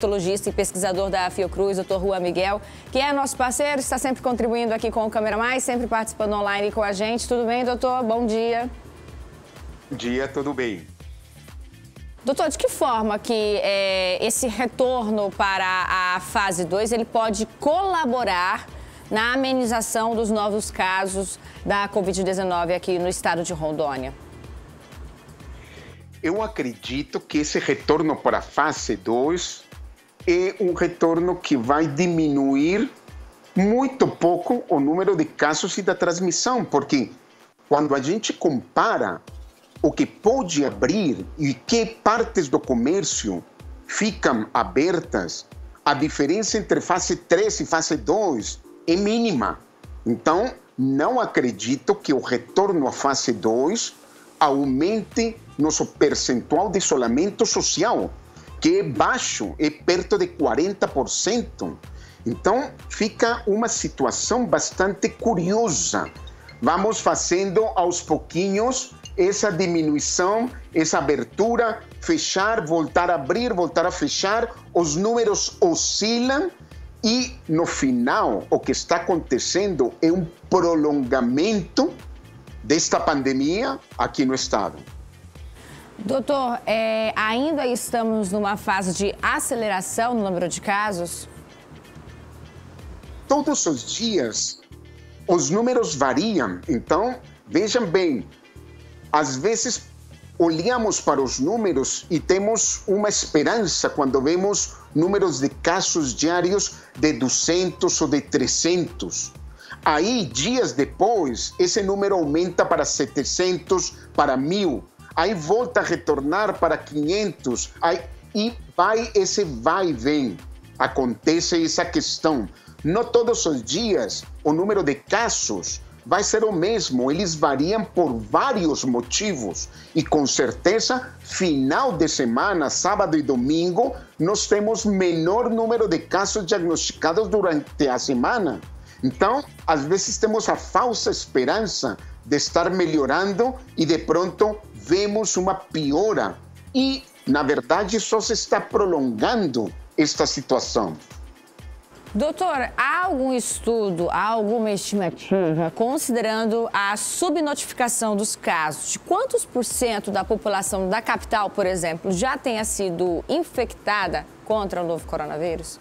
Infectologista e pesquisador da Fiocruz, doutor Juan Miguel, que é nosso parceiro, está sempre contribuindo aqui com o Câmera Mais, sempre participando online com a gente. Tudo bem, doutor? Bom dia. Bom dia, tudo bem. Doutor, de que forma que esse retorno para a fase 2 ele pode colaborar na amenização dos novos casos da Covid-19 aqui no estado de Rondônia? Eu acredito que esse retorno para a fase 2 é um retorno que vai diminuir muito pouco o número de casos e da transmissão, porque quando a gente compara o que pode abrir e que partes do comércio ficam abertas, a diferença entre fase 3 e fase 2 é mínima. Então, não acredito que o retorno à fase 2 aumente nosso percentual de isolamento social, que é baixo, é perto de 40%. Então, fica uma situação bastante curiosa. Vamos fazendo aos pouquinhos essa diminuição, essa abertura, fechar, voltar a abrir, voltar a fechar, os números oscilam e, no final, o que está acontecendo é um prolongamento desta pandemia aqui no estado. Doutor, ainda estamos numa fase de aceleração no número de casos? Todos os dias, os números variam. Então, vejam bem, às vezes olhamos para os números e temos uma esperança quando vemos números de casos diários de 200 ou de 300. Aí, dias depois, esse número aumenta para 700, para 1.000. Aí volta a retornar para 500. E esse vai e vem. Acontece essa questão. Não todos os dias o número de casos vai ser o mesmo. Eles variam por vários motivos. E, com certeza, final de semana, sábado e domingo, nós temos menor número de casos diagnosticados durante a semana. Então, às vezes temos a falsa esperança de estar melhorando e, de pronto, vemos uma piora. E, na verdade, só se está prolongando esta situação. Doutor, há algum estudo, há alguma estimativa, considerando a subnotificação dos casos, de quantos % da população da capital, por exemplo, já tenha sido infectada contra o novo coronavírus?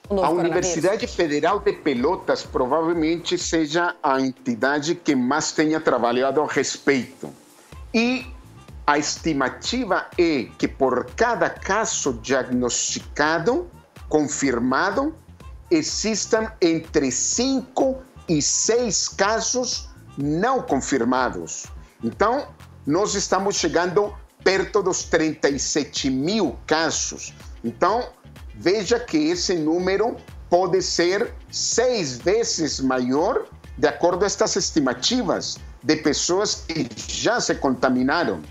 A Universidade Federal de Pelotas provavelmente seja a entidade que mais tenha trabalhado a respeito. E a estimativa é que por cada caso diagnosticado, confirmado, existam entre 5 e 6 casos não confirmados. Então, nós estamos chegando perto dos 37.000 casos. Então, veja que esse número pode ser 6 vezes maior, de acordo a estas estimativas de pessoas que já se contaminaram.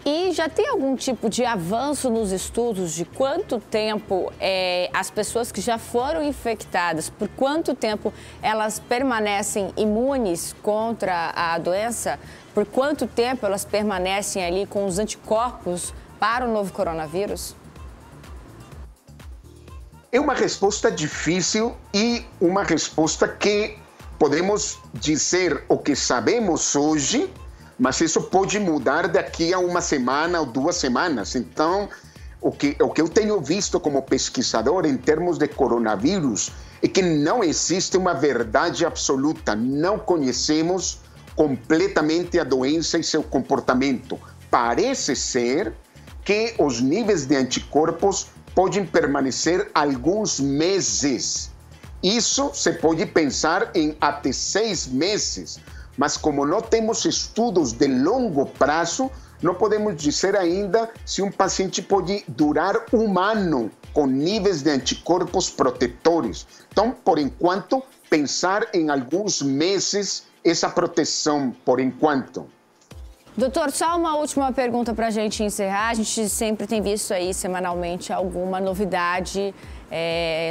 E já tem algum tipo de avanço nos estudos de quanto tempo as pessoas que já foram infectadas, por quanto tempo elas permanecem imunes contra a doença? Por quanto tempo elas permanecem ali com os anticorpos para o novo coronavírus? É uma resposta difícil e uma resposta que podemos dizer o que sabemos hoje, mas isso pode mudar daqui a uma semana ou 2 semanas. Então, o que eu tenho visto como pesquisador em termos de coronavírus é que não existe uma verdade absoluta. Não conhecemos completamente a doença e seu comportamento. Parece ser que os níveis de anticorpos podem permanecer alguns meses. Isso se pode pensar em até 6 meses. Mas como não temos estudos de longo prazo, não podemos dizer ainda se um paciente pode durar 1 ano com níveis de anticorpos protetores. Então, por enquanto, pensar em alguns meses essa proteção, por enquanto. Doutor, só uma última pergunta para a gente encerrar. A gente sempre tem visto aí semanalmente alguma novidade,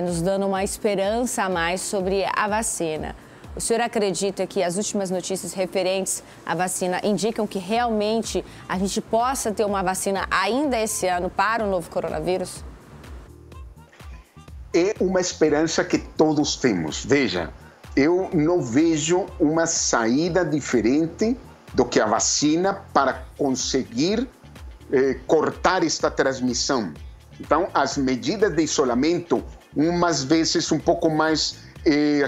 nos dando uma esperança a mais sobre a vacina. O senhor acredita que as últimas notícias referentes à vacina indicam que realmente a gente possa ter uma vacina ainda esse ano para o novo coronavírus? É uma esperança que todos temos. Veja, eu não vejo uma saída diferente do que a vacina para conseguir cortar esta transmissão. Então, as medidas de isolamento, umas vezes um pouco mais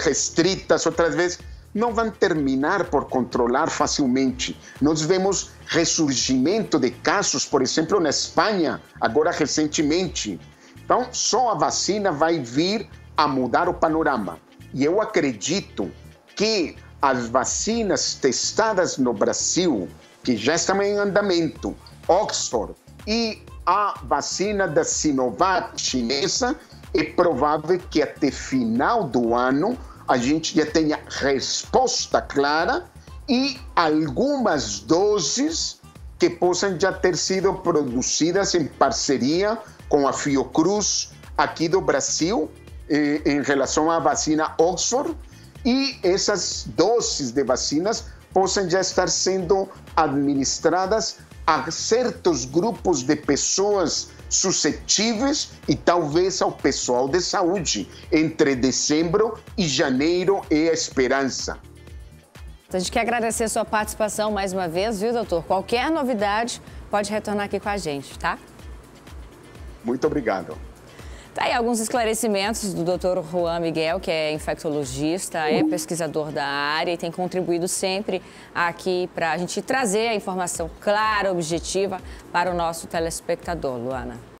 restritas, outras vezes, não vão terminar por controlar facilmente. Nós vemos ressurgimento de casos, por exemplo, na Espanha, agora recentemente. Então, só a vacina vai vir a mudar o panorama. E eu acredito que as vacinas testadas no Brasil, que já estão em andamento, Oxford e a vacina da Sinovac chinesa, é provável que até final do ano a gente já tenha resposta clara e algumas doses que possam já ter sido produzidas em parceria com a Fiocruz aqui do Brasil, em relação à vacina Oxford, e essas doses de vacinas possam já estar sendo administradas a certos grupos de pessoas suscetíveis e talvez ao pessoal de saúde. Entre dezembro e janeiro é a esperança. A gente quer agradecer a sua participação mais uma vez, viu, doutor? Qualquer novidade, pode retornar aqui com a gente, tá? Muito obrigado. Tá aí alguns esclarecimentos do Dr. Juan Miguel, que é infectologista, é pesquisador da área e tem contribuído sempre aqui para a gente trazer a informação clara, objetiva para o nosso telespectador, Luana.